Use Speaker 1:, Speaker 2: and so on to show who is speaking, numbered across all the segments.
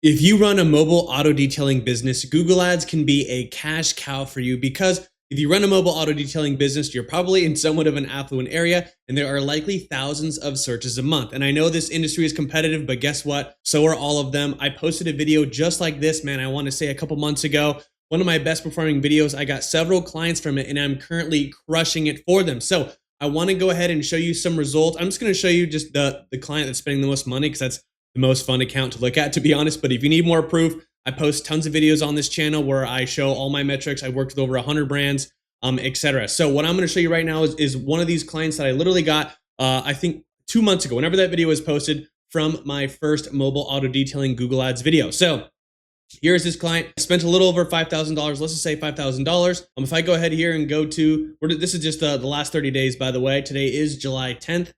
Speaker 1: If you run a mobile auto detailing business, Google Ads can be a cash cow for you because if you run a mobile auto detailing business, you're probably in somewhat of an affluent area and there are likely thousands of searches a month. And I know this industry is competitive, but guess what? So are all of them. I posted a video just like this, man, I want to say a couple months ago. One of my best performing videos. I got several clients from it and I'm currently crushing it for them. So I want to go ahead and show you some results. I'm just going to show you just the client that's spending the most money because that's the most fun account to look at, to be honest. But if you need more proof, I post tons of videos on this channel where I show all my metrics. I worked with over 100 brands, etc. So what I'm going to show you right now is one of these clients that I literally got, I think 2 months ago, whenever that video was posted, from my first mobile auto detailing Google Ads video. So here's this client. I spent a little over $5,000. Let's just say $5,000. If I go ahead here and go to, this is just the last 30 days, by the way. Today is July 10th.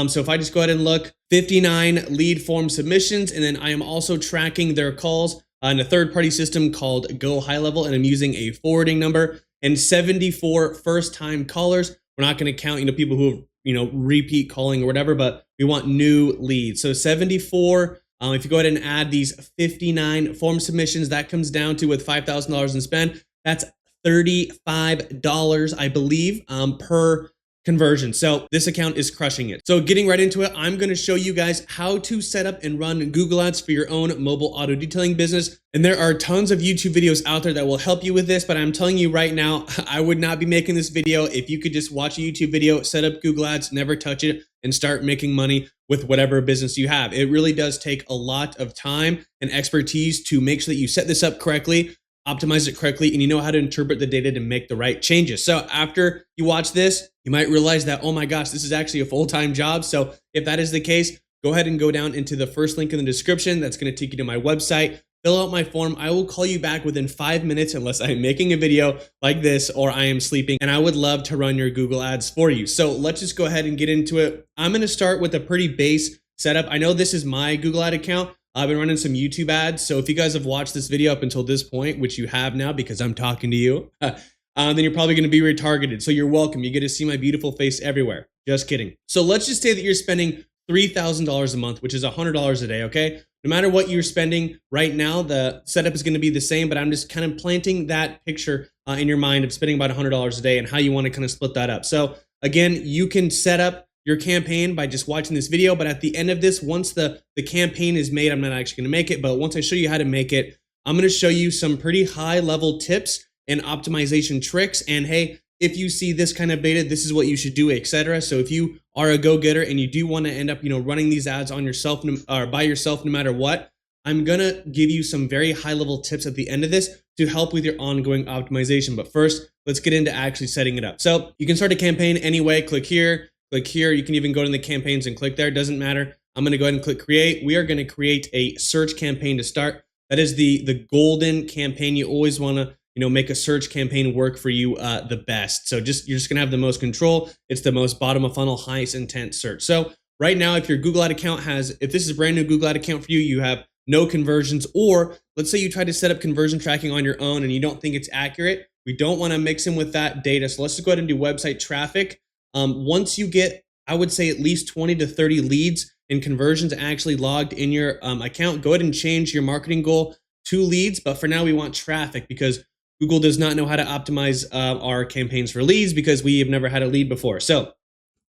Speaker 1: So if I just go ahead and look, 59 lead form submissions, and then I am also tracking their calls in a third-party system called Go High Level, and I'm using a forwarding number, and 74 first-time callers. We're not going to count, people who repeat calling or whatever, but we want new leads. So 74. If you go ahead and add these 59 form submissions, that comes down to, with $5,000 in spend, that's $35, I believe, per conversion. So this account is crushing it. So getting right into it, I'm going to show you guys how to set up and run Google Ads for your own mobile auto detailing business. And there are tons of YouTube videos out there that will help you with this, but I'm telling you right now, I would not be making this video if you could just watch a YouTube video, set up Google Ads, never touch it, and start making money with whatever business you have. It really does take a lot of time and expertise to make sure that you set this up correctly, optimize it correctly, and you know how to interpret the data to make the right changes. So after you watch this, you might realize that, oh my gosh, this is actually a full-time job. So if that is the case, go ahead and go down into the first link in the description. That's going to take you to my website. Fill out my form. I will call you back within 5 minutes unless I'm making a video like this or I am sleeping, and I would love to run your Google Ads for you. So let's just go ahead and get into it. I'm going to start with a pretty base setup. I know this is my Google Ad account. I've been running some YouTube ads. So if you guys have watched this video up until this point, which you have now because I'm talking to you, then you're probably going to be retargeted. So you're welcome. You get to see my beautiful face everywhere. Just kidding. So let's just say that you're spending $3,000 a month, which is $100 a day, okay? No matter what you're spending right now, the setup is going to be the same, but I'm just kind of planting that picture in your mind of spending about $100 a day and how you want to kind of split that up. So again, you can set up your campaign by just watching this video, but at the end of this, once the campaign is made, I'm not actually going to make it, but once I show you how to make it, I'm going to show you some pretty high level tips and optimization tricks. And hey, if you see this kind of beta, this is what you should do, etc. So if you are a go-getter and you do want to end up, running these ads on yourself or by yourself, no matter what, I'm going to give you some very high level tips at the end of this to help with your ongoing optimization. But first, let's get into actually setting it up. So you can start a campaign anyway. Click here. Click here. You can even go to the campaigns and click there. Doesn't matter. I'm going to go ahead and click create. We are going to create a search campaign to start. That is the golden campaign. You always want to make a search campaign work for you the best. So you're just going to have the most control. It's the most bottom of funnel, highest intent search. So right now, if your Google Ad account if this is a brand new Google Ad account for you, you have no conversions, or let's say you try to set up conversion tracking on your own and you don't think it's accurate. We don't want to mix in with that data. So let's just go ahead and do website traffic. Once you get, I would say, at least 20 to 30 leads and conversions actually logged in your account, go ahead and change your marketing goal to leads. But for now, we want traffic because Google does not know how to optimize our campaigns for leads because we have never had a lead before. So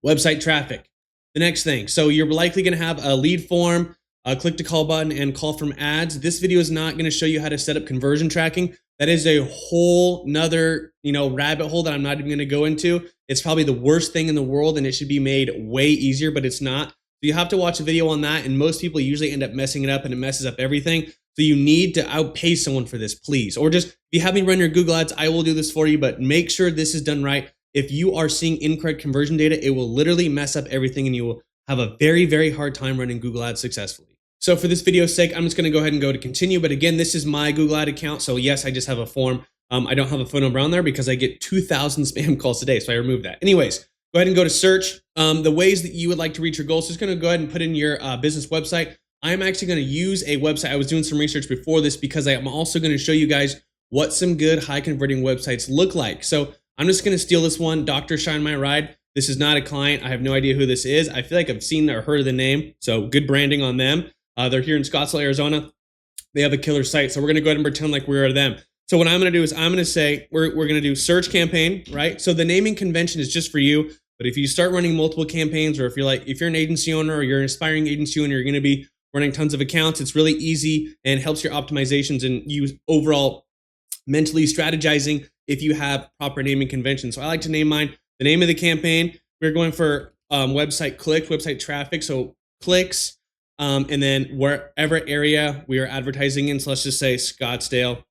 Speaker 1: website traffic, the next thing. So you're likely going to have a lead form, a click to call button, and call from ads. This video is not going to show you how to set up conversion tracking. That is a whole nother, rabbit hole that I'm not even going to go into. It's probably the worst thing in the world and it should be made way easier, but it's not. So you have to watch a video on that, and most people usually end up messing it up and it messes up everything. So you need to outpay someone for this, please. Or just, if you have me run your Google Ads, I will do this for you, but make sure this is done right. If you are seeing incorrect conversion data, it will literally mess up everything and you will have a very, very hard time running Google Ads successfully. So for this video's sake, I'm just going to go ahead and go to continue. But again, this is my Google Ad account. So yes, I just have a form. I don't have a phone number on there because I get 2,000 spam calls a day. So I remove that. Anyways, go ahead and go to search. The ways that you would like to reach your goals. Just going to go ahead and put in your business website. I'm actually going to use a website. I was doing some research before this because I'm also going to show you guys what some good high converting websites look like. So I'm just going to steal this one, Dr. Shine My Ride. This is not a client. I have no idea who this is. I feel like I've seen or heard of the name. So good branding on them. They're here in Scottsdale, Arizona. they have a killer site. So we're going to go ahead and pretend like we're them. So what I'm going to do is I'm going to say, we're going to do search campaign, right? So the naming convention is just for you. But if you start running multiple campaigns, or if you're an agency owner or you're an aspiring agency owner, you're going to be running tons of accounts, it's really easy and helps your optimizations and you overall mentally strategizing if you have proper naming conventions. So I like to name mine the name of the campaign. We're going for website clicks, website traffic. So clicks, and then wherever area we are advertising in. So let's just say Scottsdale.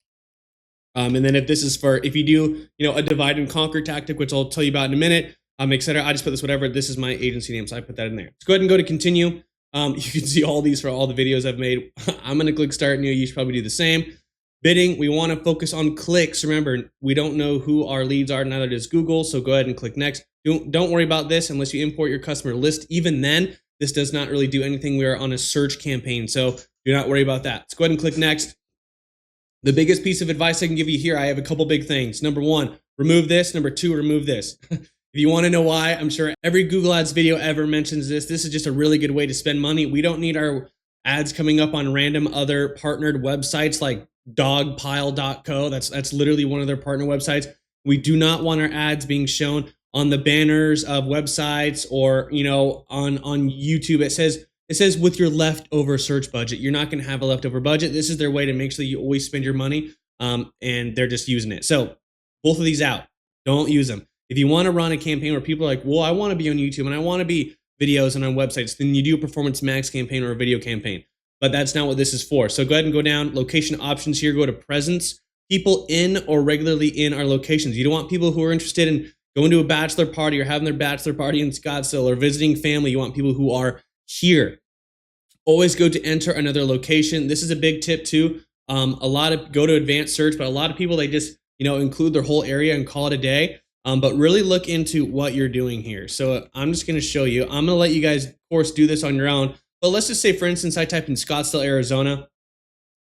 Speaker 1: And then if you do, a divide and conquer tactic, which I'll tell you about in a minute, etc. I just put this whatever. This is my agency name, so I put that in there. Let's go ahead and go to continue. You can see all these for all the videos I've made. I'm going to click start new. You should probably do the same. Bidding, we want to focus on clicks. Remember, we don't know who our leads are, neither does Google, so go ahead and click next. Don't worry about this unless you import your customer list. Even then, this does not really do anything. We are on a search campaign, so do not worry about that. Let's go ahead and click next. The biggest piece of advice I can give you here, I have a couple big things. Number one, remove this. Number two, remove this. If you want to know why, I'm sure every Google Ads video ever mentions this. This is just a really good way to spend money. We don't need our ads coming up on random other partnered websites like dogpile.co. That's literally one of their partner websites. We do not want our ads being shown on the banners of websites or, on YouTube. It says with your leftover search budget. You're not going to have a leftover budget. This is their way to make sure that you always spend your money, and they're just using it. So both of these out. Don't use them. If you want to run a campaign where people are like, well, I want to be on YouTube and I want to be videos and on websites, then you do a performance max campaign or a video campaign. But that's not what this is for. So go ahead and go down, location options here, go to presence, people in or regularly in our locations. You don't want people who are interested in going to a bachelor party or having their bachelor party in Scottsdale or visiting family. You want people who are here. Always go to enter another location. This is a big tip too. Go to advanced search, but a lot of people, they just, include their whole area and call it a day. But really look into what you're doing here. So I'm just going to show you. I'm going to let you guys, of course, do this on your own. But let's just say, for instance, I type in Scottsdale, Arizona.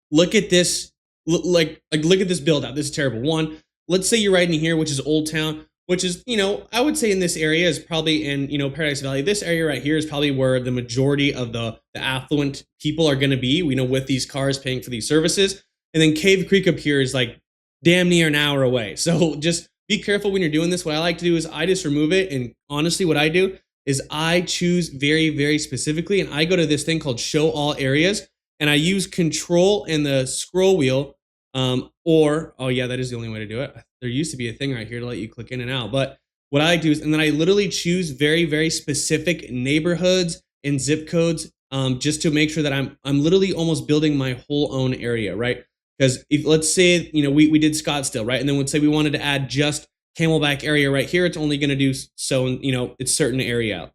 Speaker 1: Look at this. Look at this build out. This is terrible. One, let's say you're right in here, which is Old Town, which is, I would say in this area is probably in, Paradise Valley. This area right here is probably where the majority of the affluent people are going to be, with these cars paying for these services. And then Cave Creek up here is like damn near an hour away. So just be careful when you're doing this. What I like to do is I just remove it. And honestly, what I do is I choose very, very specifically, and I go to this thing called show all areas, and I use control and the scroll wheel, oh yeah, that is the only way to do it. There used to be a thing right here to let you click in and out. But what I do is, and then I literally choose very, very specific neighborhoods and zip codes, just to make sure that I'm literally almost building my whole own area, right? Because if let's say, we did Scottsdale, right? And then let's say we wanted to add just Camelback area right here, it's only going to do so, it's certain area,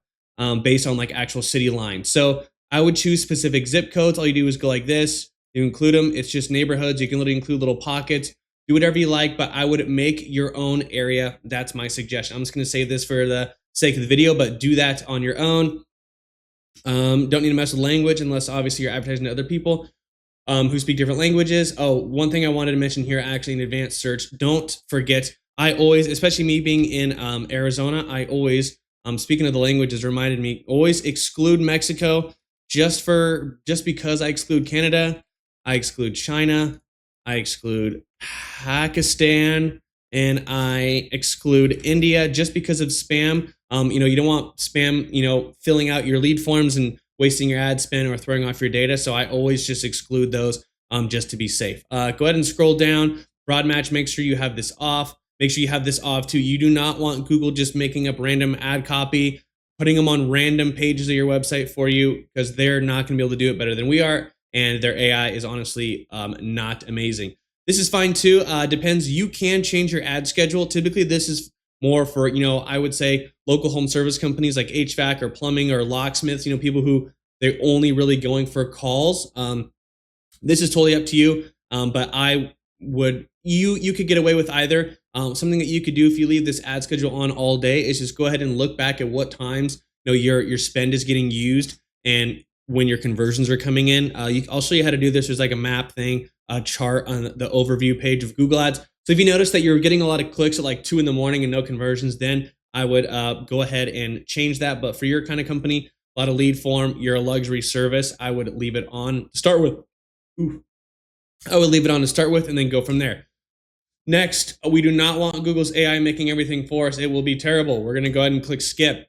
Speaker 1: based on like actual city lines. So I would choose specific zip codes. All you do is go like this, you include them. It's just neighborhoods. You can literally include little pockets, do whatever you like, but I would make your own area. That's my suggestion. I'm just going to save this for the sake of the video, but do that on your own. Don't need to mess with language unless obviously you're advertising to other people who speak different languages. Oh, one thing I wanted to mention here, actually in advanced search, don't forget, I always, especially me being in Arizona, I always, speaking of the languages, reminded me, always exclude Mexico. Just because I exclude Canada, I exclude China, I exclude Pakistan, and I exclude India just because of spam. You don't want spam, filling out your lead forms and wasting your ad spend or throwing off your data. So I always just exclude those just to be safe. Go ahead and scroll down. Broad match, make sure you have this off. Make sure you have this off too. You do not want Google just making up random ad copy, putting them on random pages of your website for you, because they're not going to be able to do it better than we are. And their AI is honestly not amazing. This is fine too. Depends. You can change your ad schedule. Typically, this is more for, I would say local home service companies like HVAC or plumbing or locksmiths, people who they're only really going for calls. This is totally up to you. But I would, you could get away with either. Something that you could do if you leave this ad schedule on all day is just go ahead and look back at what times your spend is getting used and when your conversions are coming in. I'll show you how to do this. There's like a map thing, a chart on the overview page of Google Ads. So if you notice that you're getting a lot of clicks at like 2 in the morning and no conversions, then I would go ahead and change that. But for your kind of company, a lot of lead form, you're a luxury service, I would leave it on to start with. Ooh. I would leave it on to start with and then go from there. Next, we do not want Google's AI making everything for us. It will be terrible. We're going to go ahead and click skip.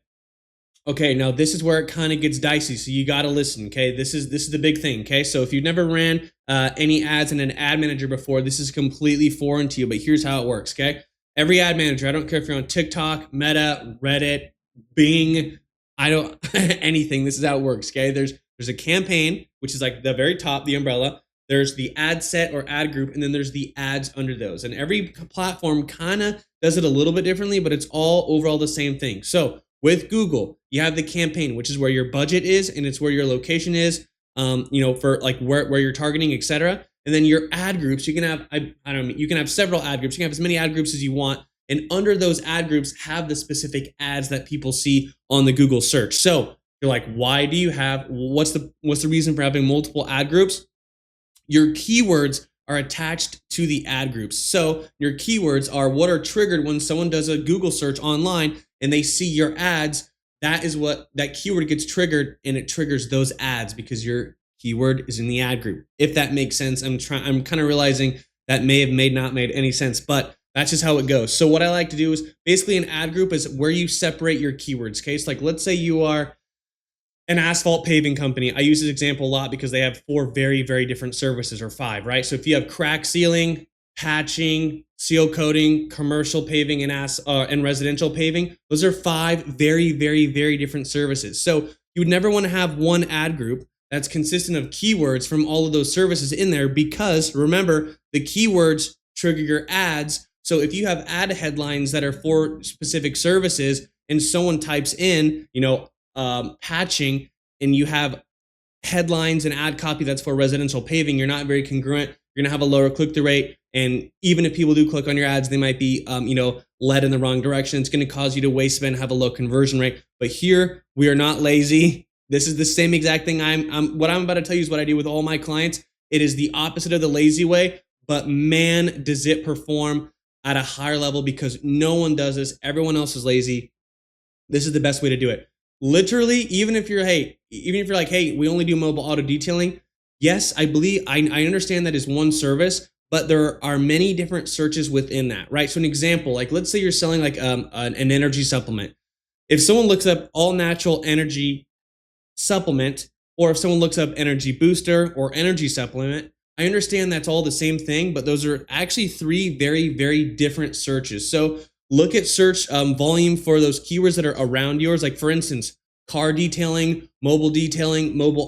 Speaker 1: Okay, now this is where it kind of gets dicey, so you got to listen, okay? This is the big thing, okay? So if you've never ran any ads in an ad manager before, this is completely foreign to you, but here's how it works, okay? Every ad manager, I don't care if you're on TikTok, Meta, Reddit, Bing, anything, this is how it works, okay? There's a campaign, which is like the very top, the umbrella. There's the ad set or ad group, and then there's the ads under those. And every platform kind of does it a little bit differently, but it's all overall the same thing. So with Google, you have the campaign, which is where your budget is, and it's where your location is, for like where you're targeting, etc. And then your ad groups, you can have, you can have several ad groups. You can have as many ad groups as you want. And under those ad groups have the specific ads that people see on the Google search. So you're like, why do you have, what's the reason for having multiple ad groups? Your keywords are attached to the ad groups. So your keywords are what are triggered when someone does a Google search online and they see your ads. That is what that keyword gets triggered, and it triggers those ads because your keyword is in the ad group. If that makes sense, I'm kind of realizing that may have not made any sense, but that's just how it goes. So what I like to do is basically an ad group is where you separate your keywords. Okay, so like let's say you are an asphalt paving company. I use this example a lot because they have 4 very, very different services, or 5, right? So if you have crack sealing, patching, seal coating, commercial paving, and residential paving, those are 5 very, very, very different services. So you would never want to have one ad group that's consistent of keywords from all of those services in there, because remember, the keywords trigger your ads. So if you have ad headlines that are for specific services and someone types in, patching, and you have headlines and ad copy that's for residential paving, you're not very congruent. You're gonna have a lower click-through rate, and even if people do click on your ads, they might be, led in the wrong direction. It's gonna cause you to waste spend, have a low conversion rate. But here, we are not lazy. This is the same exact thing. What I'm about to tell you is what I do with all my clients. It is the opposite of the lazy way, but man, does it perform at a higher level because no one does this. Everyone else is lazy. This is the best way to do it. Literally, even if you're like, hey, we only do mobile auto detailing. Yes, I understand that is one service, but there are many different searches within that, right? So an example, like let's say you're selling like an energy supplement. If someone looks up all natural energy supplement, or if someone looks up energy booster or energy supplement, I understand that's all the same thing, but those are actually 3 very, very different searches. So look at search volume for those keywords that are around yours. Like for instance, car detailing, mobile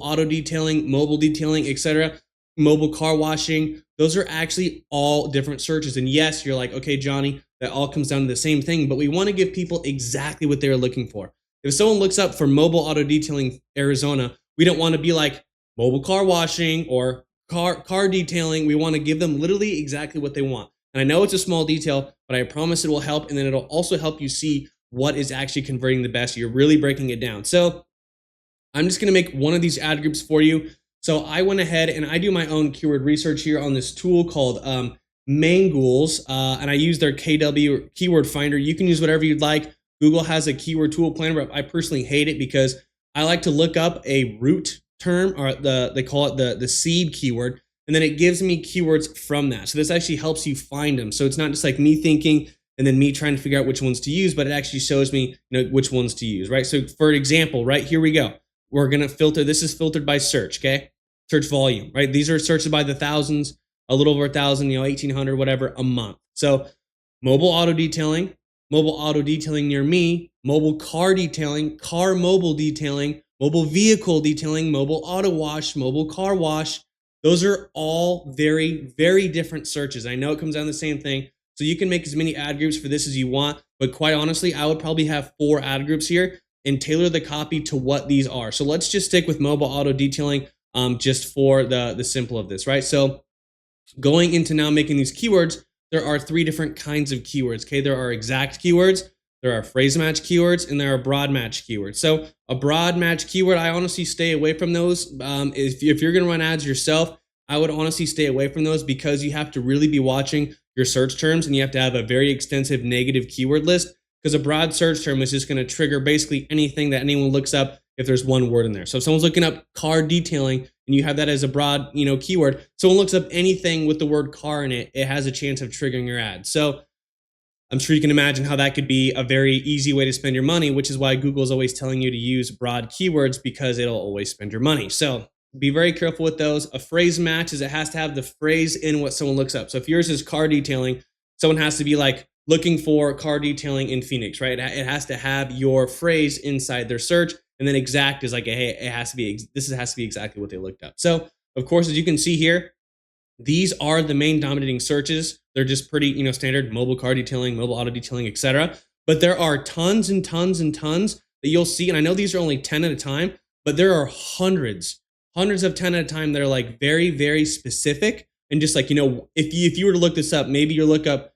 Speaker 1: auto detailing, etc., mobile car washing. Those are actually all different searches. And yes, you're like, okay, Johnny, that all comes down to the same thing, but we want to give people exactly what they're looking for. If someone looks up for mobile auto detailing Arizona, we don't want to be like mobile car washing or car detailing. We want to give them literally exactly what they want. And I know it's a small detail, but I promise it will help. And then it'll also help you see what is actually converting the best. You're really breaking it down. So I'm just going to make one of these ad groups for you. So I went ahead and I do my own keyword research here on this tool called Mangools, and I use their KW keyword finder. You can use whatever you'd like. Google has a keyword tool planner, but I personally hate it because I like to look up a root term, or they call it the seed keyword, and then it gives me keywords from that. So this actually helps you find them. So it's not just like me thinking and then me trying to figure out which ones to use, but it actually shows me which ones to use, right? So for example, right here we go. We're gonna filter. This is filtered by search, okay? Search volume, right? These are searched by the thousands, a little over 1,000, 1,800, whatever, a month. So mobile auto detailing near me, mobile car detailing, car mobile detailing, mobile vehicle detailing, mobile auto wash, mobile car wash. Those are all very, very different searches. I know it comes down to the same thing. So you can make as many ad groups for this as you want, but quite honestly, I would probably have 4 ad groups here and tailor the copy to what these are. So let's just stick with mobile auto detailing just for the simple of this, right? So going into now making these keywords, there are 3 different kinds of keywords, okay? There are exact keywords, there are phrase match keywords, and there are broad match keywords. So a broad match keyword, I honestly stay away from those. If you're gonna run ads yourself, I would honestly stay away from those because you have to really be watching your search terms and you have to have a very extensive negative keyword list, because a broad search term is just gonna trigger basically anything that anyone looks up if there's one word in there. So if someone's looking up car detailing and you have that as a broad, keyword, someone looks up anything with the word car in it, it has a chance of triggering your ad. So I'm sure you can imagine how that could be a very easy way to spend your money, which is why Google is always telling you to use broad keywords, because it'll always spend your money. So be very careful with those. A phrase match is it has to have the phrase in what someone looks up. So if yours is car detailing, someone has to be like looking for car detailing in Phoenix, right? It has to have your phrase inside their search. And then exact is like, hey, has to be exactly what they looked up. So of course, as you can see here, these are the main dominating searches. They're just pretty, standard: mobile car detailing, mobile auto detailing, etc. But there are tons and tons and tons that you'll see. And I know these are only 10 at a time, but there are hundreds of 10 at a time that are like very, very specific. And just like, if you were to look this up, maybe you look up,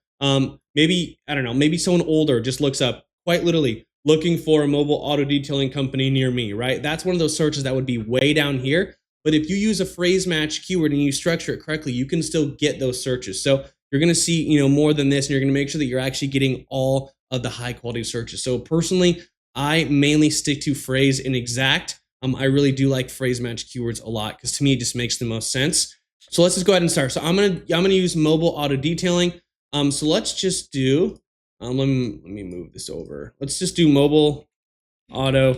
Speaker 1: maybe someone older just looks up, quite literally, looking for a mobile auto detailing company near me, right? That's one of those searches that would be way down here. But if you use a phrase match keyword and you structure it correctly, you can still get those searches. So you're going to see, more than this, and you're going to make sure that you're actually getting all of the high quality searches. So personally, I mainly stick to phrase and exact. I really do like phrase match keywords a lot, because to me, it just makes the most sense. So let's just go ahead and start. So I'm gonna use mobile auto detailing. So let's just do, let me move this over. Let's just do mobile auto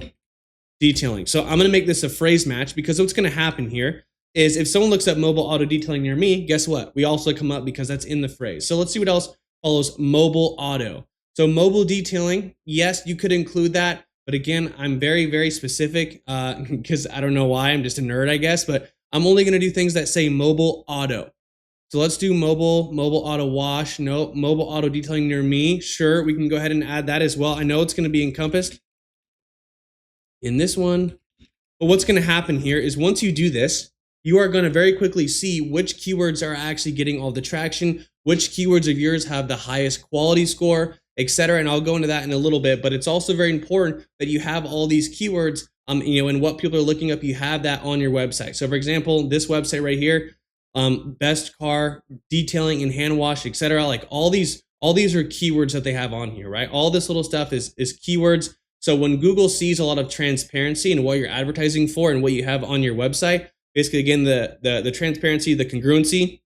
Speaker 1: detailing. So I'm going to make this a phrase match, because what's going to happen here is if someone looks up mobile auto detailing near me, guess what? We also come up because that's in the phrase. So let's see what else follows mobile auto. So mobile detailing, yes, you could include that. But again, I'm very, very specific because I don't know why. I'm just a nerd, I guess. But I'm only going to do things that say mobile auto. So let's do mobile auto wash. No, mobile auto detailing near me. Sure, we can go ahead and add that as well. I know it's going to be encompassed in this one. But what's going to happen here is once you do this, you are going to very quickly see which keywords are actually getting all the traction, which keywords of yours have the highest quality score, etc. And I'll go into that in a little bit, but it's also very important that you have all these keywords, and what people are looking up, you have that on your website. So for example, this website right here, best car detailing and hand wash, etc. Like all these are keywords that they have on here, right? All this little stuff is keywords. So when Google sees a lot of transparency in what you're advertising for and what you have on your website, basically, again, the transparency, the congruency,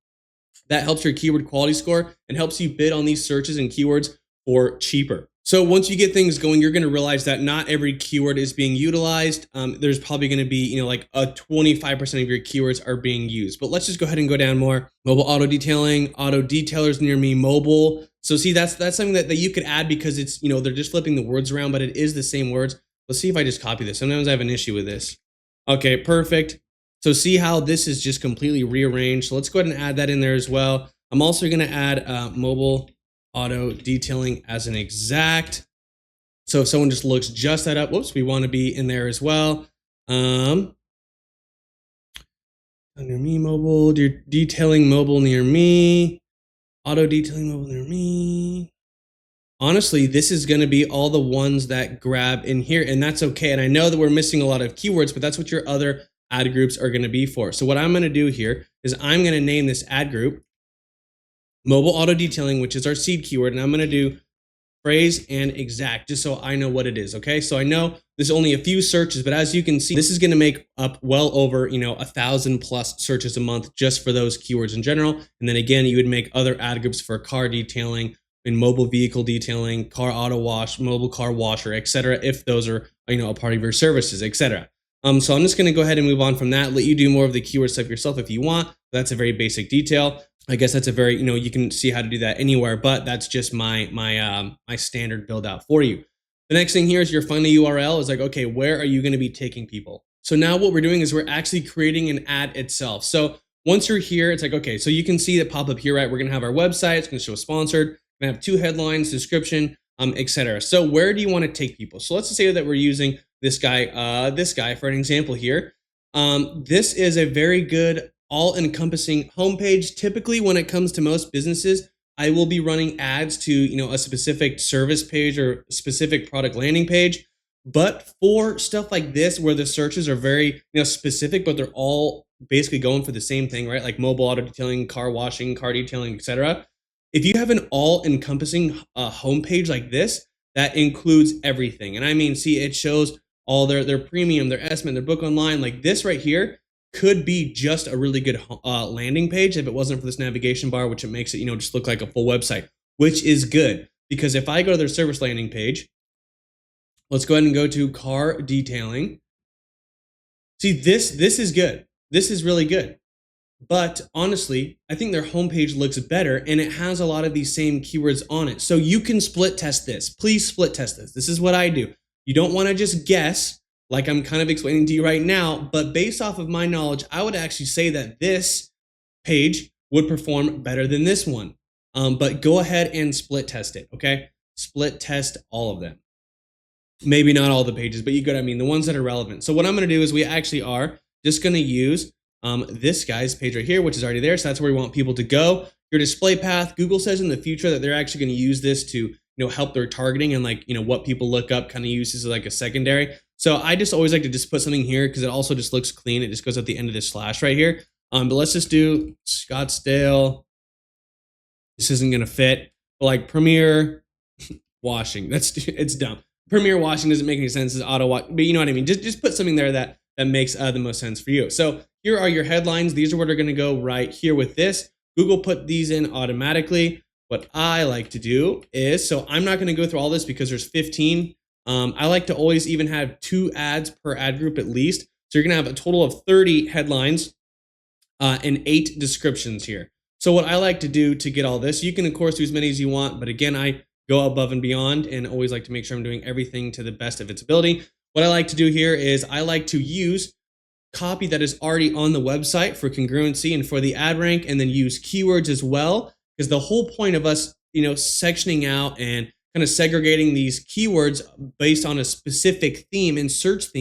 Speaker 1: that helps your keyword quality score and helps you bid on these searches and keywords for cheaper. So once you get things going, you're going to realize that not every keyword is being utilized. There's probably going to be, like a 25% of your keywords are being used. But let's just go ahead and go down more. Mobile auto detailing, auto detailers near me, mobile. So see, that's something that you could add, because it's, they're just flipping the words around, but it is the same words. Let's see if I just copy this. Sometimes I have an issue with this. Okay, perfect. So see how this is just completely rearranged. So let's go ahead and add that in there as well. I'm also going to add mobile auto detailing as an exact. So if someone just looks just that up, whoops, we want to be in there as well. Near me, mobile, detailing mobile near me, auto detailing mobile near me. Honestly, this is going to be all the ones that grab in here, and that's okay. And I know that we're missing a lot of keywords, but that's what your other ad groups are going to be for. So what I'm going to do here is I'm going to name this ad group mobile auto detailing, which is our seed keyword, and I'm going to do phrase and exact, just so I know what it is. Okay, so I know there's only a few searches, but as you can see, this is going to make up well over 1,000 plus searches a month just for those keywords in general. And then again, you would make other ad groups for car detailing and mobile vehicle detailing, car auto wash, mobile car washer, etc. If those are a part of your services, etc. So I'm just going to go ahead and move on from that. Let you do more of the keyword stuff yourself if you want. That's a very basic detail. I guess that's a very, you can see how to do that anywhere, but that's just my standard build out for you. The next thing here is your final URL is like, okay, where are you going to be taking people? So now what we're doing is we're actually creating an ad itself. So once you're here, it's like, okay, so you can see that pop up here, right? We're going to have our website. It's going to show sponsored. We're going to have 2 headlines, description, etc. So where do you want to take people? So let's just say that we're using this guy for an example here. This is a very good all-encompassing homepage. Typically, when it comes to most businesses, I will be running ads to a specific service page or specific product landing page. But for stuff like this, where the searches are very specific, but they're all basically going for the same thing, right? Like mobile auto detailing, car washing, car detailing, etc. If you have an all-encompassing homepage like this, that includes everything. And I mean, see, it shows all their premium, their estimate, their book online. Like this right here could be just a really good landing page if it wasn't for this navigation bar, which it makes it, just look like a full website, which is good. Because if I go to their service landing page, let's go ahead and go to car detailing. See, this is good. This is really good. But honestly, I think their homepage looks better and it has a lot of these same keywords on it. So you can split test this. Please split test this. This is what I do. You don't want to just guess like I'm kind of explaining to you right now, but based off of my knowledge, I would actually say that this page would perform better than this one. But go ahead and split test it, okay? Split test all of them. Maybe not all the pages, but you get what I mean, the ones that are relevant. So what I'm going to do is we actually are just going to use this guy's page right here, which is already there. So that's where we want people to go. Your display path, Google says in the future that they're actually going to use this to help their targeting and like, what people look up, kind of use this as like a secondary. So I just always like to just put something here because it also just looks clean. It just goes at the end of this slash right here. But let's just do Scottsdale. This isn't going to fit, but like Premier washing. It's dumb. Premier washing doesn't make any sense as auto wash, but you know what I mean? Just put something there that makes the most sense for you. So here are your headlines. These are what are going to go right here with this. Google put these in automatically. What I like to do is, so I'm not going to go through all this because there's 15. I like to always even have 2 ads per ad group at least. So you're going to have a total of 30 headlines and 8 descriptions here. So what I like to do to get all this, you can of course do as many as you want, but again, I go above and beyond and always like to make sure I'm doing everything to the best of its ability. What I like to do here is I like to use copy that is already on the website for congruency and for the ad rank, and then use keywords as well, because the whole point of us, sectioning out and kind of segregating these keywords based on a specific theme and search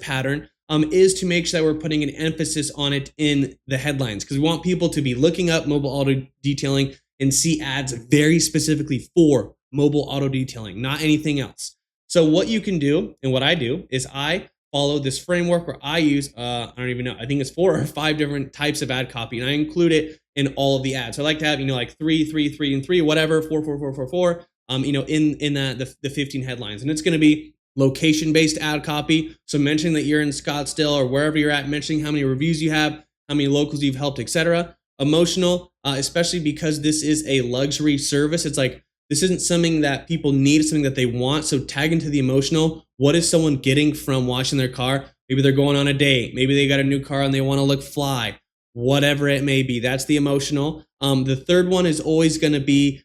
Speaker 1: pattern, is to make sure that we're putting an emphasis on it in the headlines, because we want people to be looking up mobile auto detailing and see ads very specifically for mobile auto detailing, not anything else. So what you can do, and what I do, is I follow this framework where I use, I don't even know, I think it's 4 or 5 different types of ad copy, and I include it in all of the ads. So I like to have, like 3, 3, 3, and 3, whatever, 4, 4, 4, 4, 4, in the 15 headlines. And it's going to be location-based ad copy. So mentioning that you're in Scottsdale or wherever you're at, mentioning how many reviews you have, how many locals you've helped, etc. Emotional, especially because this is a luxury service. It's like, this isn't something that people need, it's something that they want. So tag into the emotional. What is someone getting from washing their car? Maybe they're going on a date. Maybe they got a new car and they want to look fly. Whatever it may be, that's the emotional. The third one is always going to be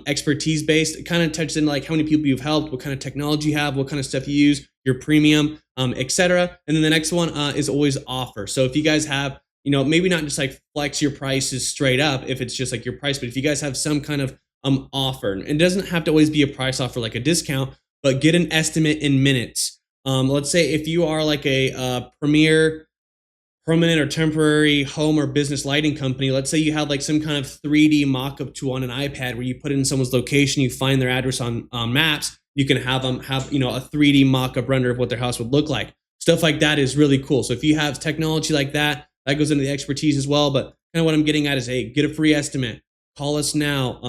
Speaker 1: expertise based. It kind of touches in like how many people you've helped, what kind of technology you have, what kind of stuff you use, your premium, etc. And then the next one is always offer. So if you guys have, maybe not just like flex your prices straight up if it's just like your price, but if you guys have some kind of offer, and it doesn't have to always be a price offer like a discount, but get an estimate in minutes. Let's say if you are like a premier permanent or temporary home or business lighting company, let's say you have like some kind of 3D mock-up tool on an iPad where you put in someone's location, you find their address on maps, you can have them have a 3D mock-up render of what their house would look like. Stuff like that is really cool. So if you have technology like that, that goes into the expertise as well. But kind of what I'm getting at is, hey, get a free estimate. Call us now,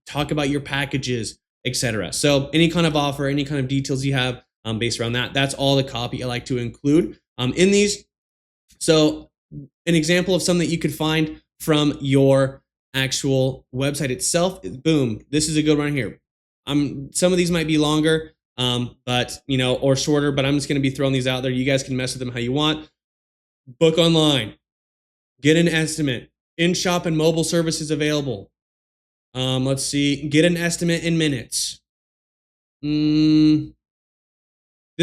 Speaker 1: talk about your packages, etc. So any kind of offer, any kind of details you have based around that, that's all the copy I like to include in these. So an example of something that you could find from your actual website itself is, boom, this is a good one here. Some of these might be longer, but or shorter, but I'm just going to be throwing these out there. You guys can mess with them how you want. Book online, get an estimate. In-shop and mobile services available. Let's see. Get an estimate in minutes. This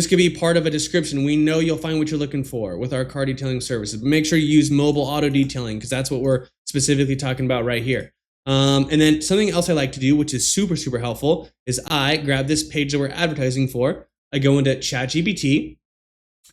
Speaker 1: could be part of a description. We know you'll find what you're looking for with our car detailing services. But make sure you use mobile auto detailing because that's what we're specifically talking about right here. And then something else I like to do, which is super, super helpful, is I grab this page that we're advertising for. I go into ChatGPT.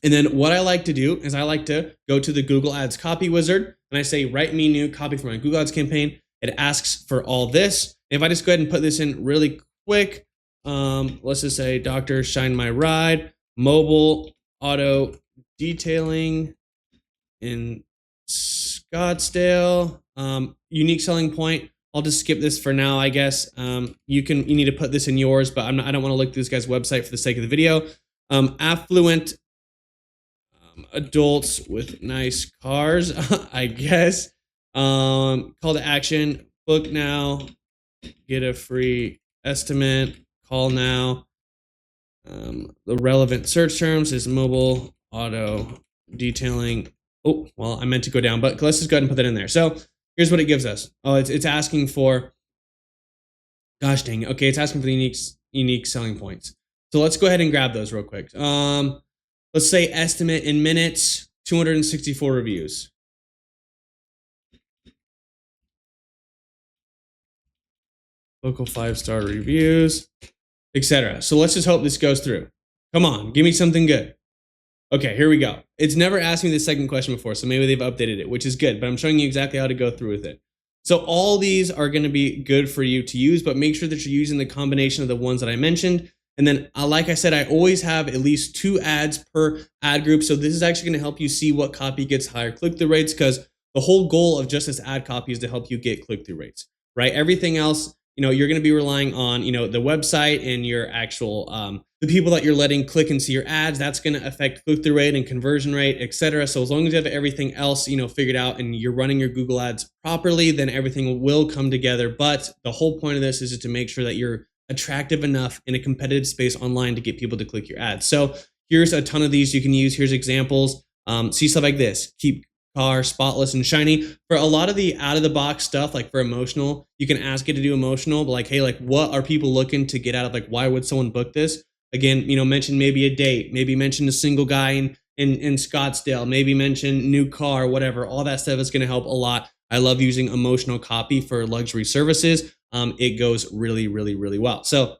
Speaker 1: And then what I like to do is I like to go to the Google Ads copy wizard and I say, write me new copy for my Google Ads campaign. It asks for all this. If I just go ahead and put this in really quick, let's just say, Dr. Shine My Ride, mobile auto detailing in Scottsdale, unique selling point. I'll just skip this for now, I guess. You need to put this in yours, but I don't want to look through this guy's website for the sake of the video. affluent adults with nice cars, I guess. Call to action, book now, get a free estimate, call now. The relevant search terms is mobile auto detailing. Oh, well, I meant to go down, but let's just go ahead and put that in there. So here's what it gives us. Oh, it's asking for, gosh dang it. Okay, it's asking for the unique selling points. So let's go ahead and grab those real quick. Let's say estimate in minutes, 264 reviews. Local 5-star reviews, etc. So let's just hope this goes through. Come on, give me something good. Okay, here we go. It's never asked me the second question before, so maybe they've updated it, which is good, but I'm showing you exactly how to go through with it. So all these are going to be good for you to use, but make sure that you're using the combination of the ones that I mentioned. And then, like I said, I always have at least 2 ads per ad group. So this is actually going to help you see what copy gets higher click-through rates, because the whole goal of just this ad copy is to help you get click-through rates, right? Everything else, you're going to be relying on, the website and your actual, the people that you're letting click and see your ads. That's going to affect click-through rate and conversion rate, etc. So as long as you have everything else, figured out and you're running your Google ads properly, then everything will come together. But the whole point of this is to make sure that you're attractive enough in a competitive space online to get people to click your ads. So here's a ton of these you can use. Here's examples. See stuff like this. Keep car spotless and shiny. For a lot of the out of the box stuff, like for emotional, you can ask it to do emotional, but like, hey, like what are people looking to get out of, like, why would someone book this? Again, mention maybe a date, maybe mention a single guy in Scottsdale, maybe mention new car, whatever. All that stuff is going to help a lot. I love using emotional copy for luxury services. It goes really, really, really well. So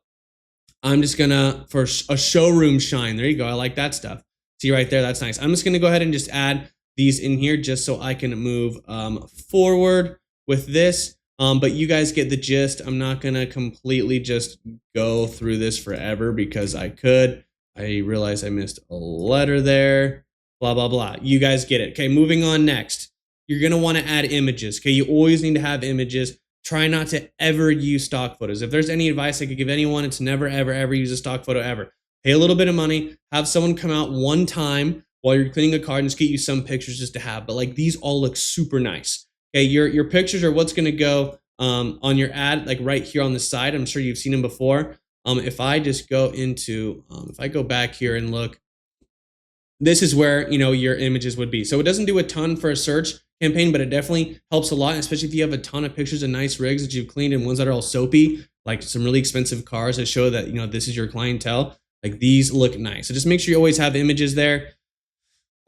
Speaker 1: I'm just gonna, for a showroom shine, there you go. I like that stuff. See right there, that's nice. I'm just gonna go ahead and just add these in here just so I can move forward with this. But you guys get the gist. I'm not gonna completely just go through this forever because I could. I realize I missed a letter there, blah, blah, blah. You guys get it. Okay, moving on next. You're gonna wanna add images. Okay, you always need to have images. Try not to ever use stock photos. If there's any advice I could give anyone, it's never, ever, ever use a stock photo ever. Pay a little bit of money, have someone come out one time while you're cleaning a car and just get you some pictures just to have. But like these all look super nice. Okay, your pictures are what's gonna go on your ad, like right here on the side. I'm sure you've seen them before. If I just go into, if I go back here and look, this is where your images would be. So it doesn't do a ton for a search campaign, but it definitely helps a lot, especially if you have a ton of pictures of nice rigs that you've cleaned and ones that are all soapy, like some really expensive cars that show that this is your clientele. Like these look nice. So just make sure you always have images there.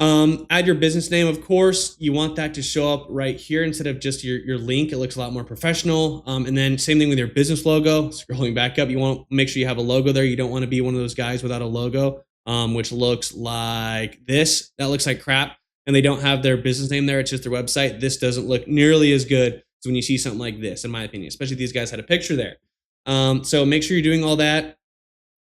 Speaker 1: Add your business name, of course. You want that to show up right here instead of just your link. It looks a lot more professional. And then same thing with your business logo. Scrolling back up, you want to make sure you have a logo there. You don't want to be one of those guys without a logo, which looks like this. That looks like crap. And they don't have their business name there. It's just their website. This doesn't look nearly as good as when you see something like this, in my opinion, especially these guys had a picture there. So make sure you're doing all that.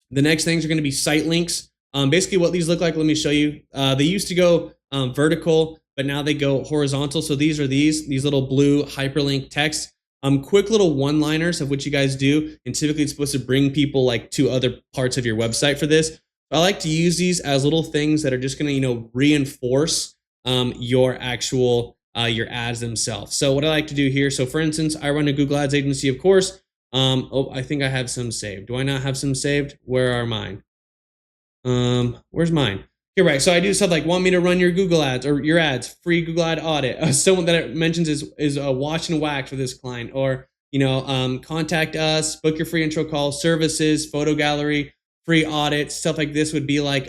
Speaker 1: The next things are going to be site links. Basically what these look like, let me show you. They used to go vertical, but now they go horizontal. So these are these little blue hyperlink text. Quick little one-liners of what you guys do. And typically it's supposed to bring people like to other parts of your website for this. I like to use these as little things that are just going to, reinforce your actual your ads themselves. So what I like to do here, so for instance, I run a Google Ads agency, of course. I think I have some saved. Do I not have some saved? Where are mine? Where's mine? Here, right. So I do stuff like want me to run your Google ads or your ads, free Google ad audit. Someone that it mentions is a wash and wax for this client, or contact us, book your free intro call, services, photo gallery, free audit, stuff like this would be like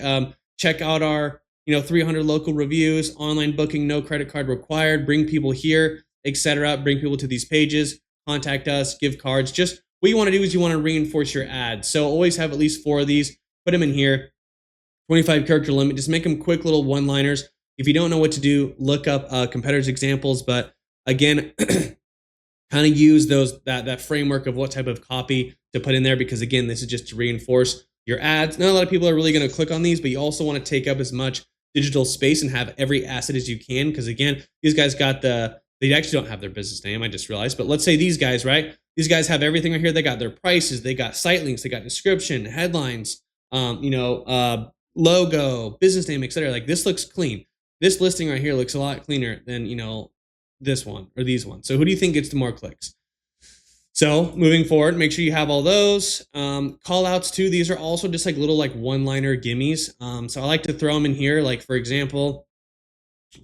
Speaker 1: check out our 300 local reviews, online booking, no credit card required, bring people here, etc. Bring people to these pages, contact us, give cards. Just what you want to do is you want to reinforce your ads. So always have at least 4 of these, put them in here, 25 character limit, just make them quick little one-liners. If you don't know what to do, look up competitors' examples, but again, kind of use that framework of what type of copy to put in there, because again, this is just to reinforce your ads. Not a lot of people are really going to click on these, but you also want to take up as much digital space and have every asset as you can. Because again, these guys they actually don't have their business name, I just realized, but let's say these guys, right? These guys have everything right here. They got their prices, they got site links, they got description, headlines, logo, business name, etc. Like this looks clean. This listing right here looks a lot cleaner than, this one or these ones. So who do you think gets the more clicks? So moving forward, make sure you have all those. Call outs too. These are also just like little like one-liner gimmies. So I like to throw them in here. Like for example,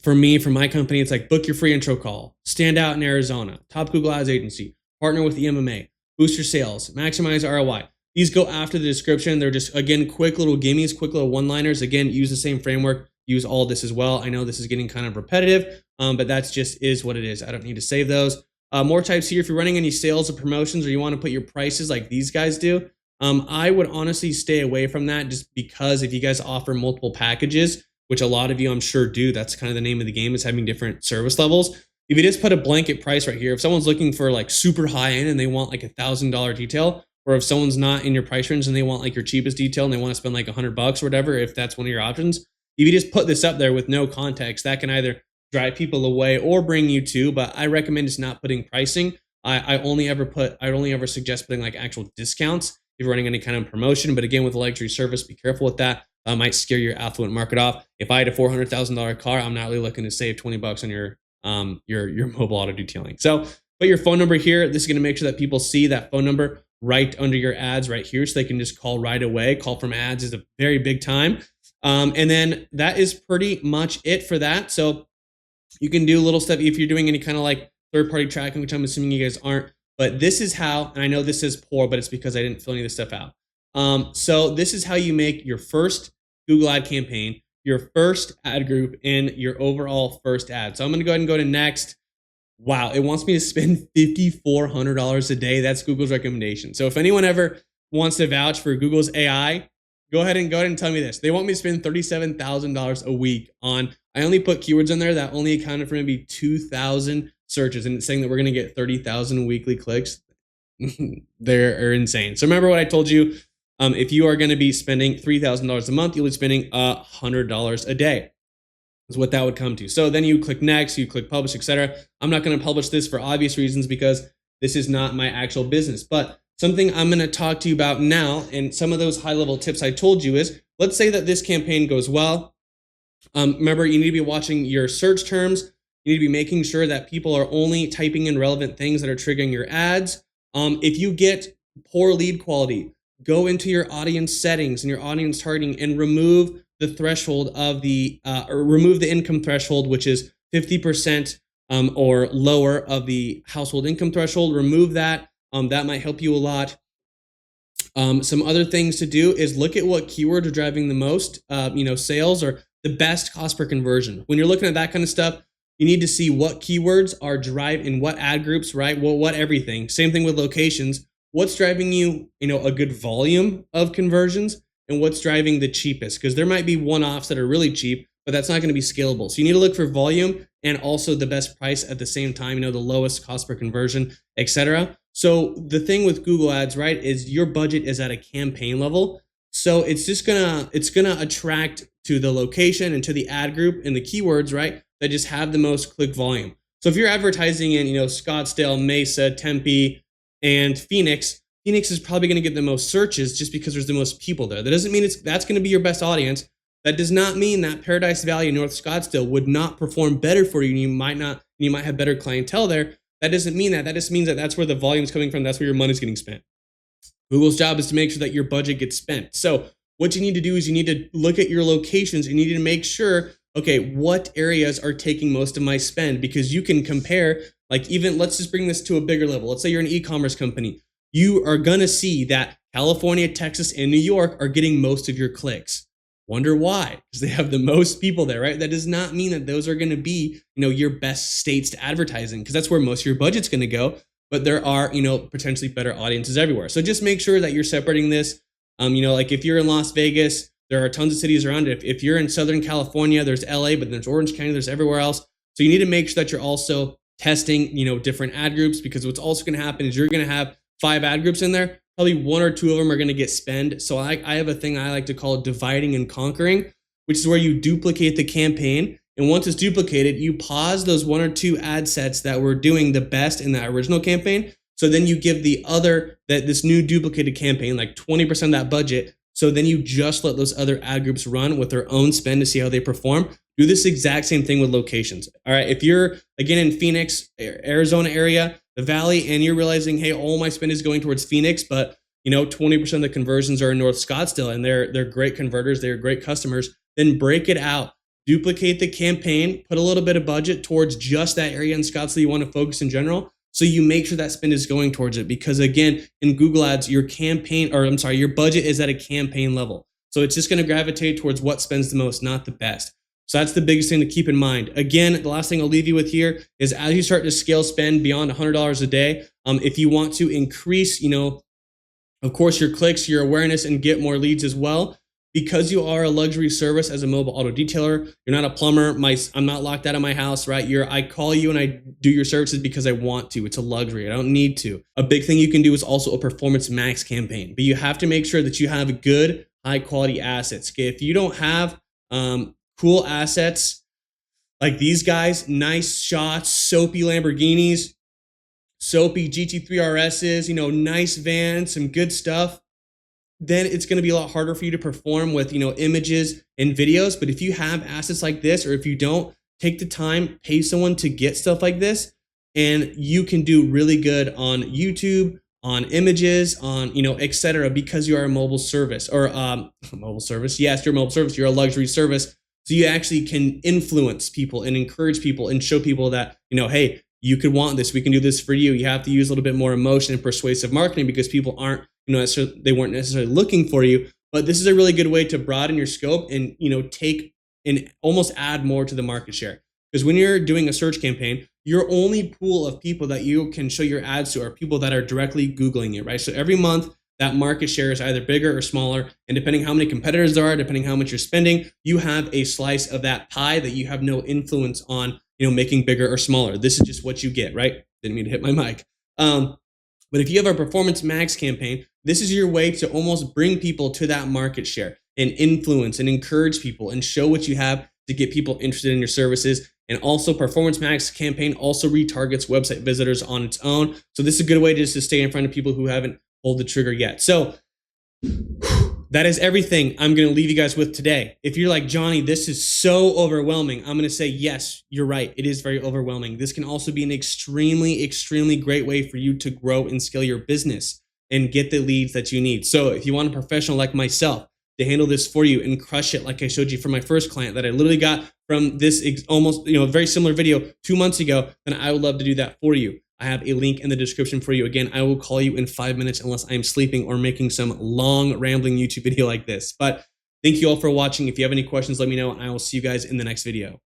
Speaker 1: for me, for my company, it's like book your free intro call, stand out in Arizona, top Google Ads agency, partner with the MMA, boost your sales, maximize ROI. These go after the description. They're just, again, quick little gimmies, quick little one-liners. Again, use the same framework, use all this as well. I know this is getting kind of repetitive, but that's just is what it is. I don't need to save those. More types here. If you're running any sales or promotions or you want to put your prices like these guys do, I would honestly stay away from that just because if you guys offer multiple packages, which a lot of you I'm sure do, that's kind of the name of the game, is having different service levels. If you just put a blanket price right here, if someone's looking for like super high end and they want like $1,000 detail, or if someone's not in your price range and they want like your cheapest detail and they want to spend like $100 or whatever, if that's one of your options, if you just put this up there with no context, that can either drive people away or bring you to, but I recommend just not putting pricing. I only ever suggest putting like actual discounts if you're running any kind of promotion. But again, with a luxury service, be careful with that. Might scare your affluent market off. If I had a $400,000 car, I'm not really looking to save $20 on your mobile auto detailing. So put your phone number here. This is going to make sure that people see that phone number right under your ads right here, so they can just call right away. Call from ads is a very big time. And then that is pretty much it for that. So you can do little stuff if you're doing any kind of like third-party tracking, which I'm assuming you guys aren't. But this is how, and I know this is poor, but it's because I didn't fill any of this stuff out. So this is how you make your first Google ad campaign, your first ad group, and your overall first ad. So I'm going to go ahead and go to next. Wow, it wants me to spend $5,400 a day. That's Google's recommendation. So if anyone ever wants to vouch for Google's AI, go ahead and tell me this. They want me to spend $37,000 a week on, I only put keywords in there that only accounted for maybe 2,000 searches, and it's saying that we're going to get 30,000 weekly clicks. They're insane. So remember what I told you. If you are going to be spending $3,000 a month, you'll be spending $100 a day is what that would come to. So then you click next, you click publish, etc. I'm not going to publish this for obvious reasons because this is not my actual business. But something I'm going to talk to you about now, and some of those high-level tips I told you is, let's say that this campaign goes well. Remember, you need to be watching your search terms. You need to be making sure that people are only typing in relevant things that are triggering your ads. If you get poor lead quality, go into your audience settings and your audience targeting and remove the threshold of or remove the income threshold, which is 50% or lower of the household income threshold. Remove that. That might help you a lot. Some other things to do is look at what keywords are driving the most, sales or the best cost per conversion. When you're looking at that kind of stuff, you need to see what keywords are driving what ad groups, right? Well, what everything. Same thing with locations. What's driving you, a good volume of conversions, and what's driving the cheapest? Because there might be one-offs that are really cheap, but that's not going to be scalable. So you need to look for volume and also the best price at the same time, the lowest cost per conversion, etc. So the thing with Google Ads, right, is your budget is at a campaign level. So it's gonna attract to the location and to the ad group and the keywords, right, that just have the most click volume. So if you're advertising in, Scottsdale, Mesa, Tempe, and Phoenix is probably going to get the most searches just because there's the most people there. That doesn't mean that's going to be your best audience. That does not mean that Paradise Valley, North Scottsdale would not perform better for you. You might have better clientele there. That doesn't mean that. That just means that that's where the volume's coming from. That's where your money's getting spent. Google's job is to make sure that your budget gets spent. So what you need to do is you need to look at your locations. You need to make sure, okay, what areas are taking most of my spend? Because you can compare, like even, let's just bring this to a bigger level. Let's say you're an e-commerce company. You are going to see that California, Texas, and New York are getting most of your clicks. Wonder why? Because they have the most people there, right? That does not mean that those are going to be, your best states to advertising, because that's where most of your budget's going to go. But there are, potentially better audiences everywhere. So just make sure that you're separating this. Like if you're in Las Vegas, there are tons of cities around it. If you're in Southern California, there's LA, but there's Orange County, there's everywhere else. So you need to make sure that you're also testing, different ad groups, because what's also going to happen is you're going to have 5 ad groups in there. Probably 1 or 2 of them are going to get spend. So I have a thing I like to call dividing and conquering, which is where you duplicate the campaign. And once it's duplicated, you pause those 1 or 2 ad sets that were doing the best in that original campaign. So then you give this new duplicated campaign, like 20% of that budget, So then you just let those other ad groups run with their own spend to see how they perform. Do this exact same thing with locations. All right. If you're again in Phoenix, Arizona area, the Valley, and you're realizing, hey, all my spend is going towards Phoenix, but 20% of the conversions are in North Scottsdale and they're great converters, they're great customers, then break it out. Duplicate the campaign, put a little bit of budget towards just that area in Scottsdale you want to focus in general. So you make sure that spend is going towards it, because again, in Google Ads, your budget is at a campaign level. So it's just going to gravitate towards what spends the most, not the best. So that's the biggest thing to keep in mind. Again, the last thing I'll leave you with here is as you start to scale spend beyond $100 a day, if you want to increase, of course, your clicks, your awareness, and get more leads as well, because you are a luxury service as a mobile auto detailer, you're not a plumber. I'm not locked out of my house, right? I call you and I do your services because I want to. It's a luxury. I don't need to. A big thing you can do is also a performance max campaign, but you have to make sure that you have good, high quality assets. Okay, if you don't have cool assets like these guys, nice shots, soapy Lamborghinis, soapy GT3 RSs, nice vans, some good stuff, then it's going to be a lot harder for you to perform with, images and videos. But if you have assets like this, or if you don't, take the time, pay someone to get stuff like this, and you can do really good on YouTube, on images, on, etc., because you are a mobile service or mobile service. Yes, you're a mobile service. You're a luxury service. So you actually can influence people and encourage people and show people that, hey, you could want this. We can do this for you. You have to use a little bit more emotion and persuasive marketing because people aren't, they weren't necessarily looking for you. But this is a really good way to broaden your scope and, take and almost add more to the market share. Because when you're doing a search campaign, your only pool of people that you can show your ads to are people that are directly Googling you, right? So every month, that market share is either bigger or smaller. And depending how many competitors there are, depending how much you're spending, you have a slice of that pie that you have no influence on, making bigger or smaller. This is just what you get, right? Didn't mean to hit my mic. But if you have a performance max campaign, this is your way to almost bring people to that market share and influence and encourage people and show what you have to get people interested in your services. And also Performance Max campaign also retargets website visitors on its own. So this is a good way just to stay in front of people who haven't pulled the trigger yet. So that is everything I'm going to leave you guys with today. If you're like, Johnny, this is so overwhelming, I'm going to say, yes, you're right. It is very overwhelming. This can also be an extremely, extremely great way for you to grow and scale your business and get the leads that you need. So if you want a professional like myself to handle this for you and crush it, like I showed you for my first client that I literally got from this almost, very similar video 2 months ago, then I would love to do that for you. I have a link in the description for you. Again, I will call you in 5 minutes unless I'm sleeping or making some long rambling YouTube video like this. But thank you all for watching. If you have any questions, let me know, and I will see you guys in the next video.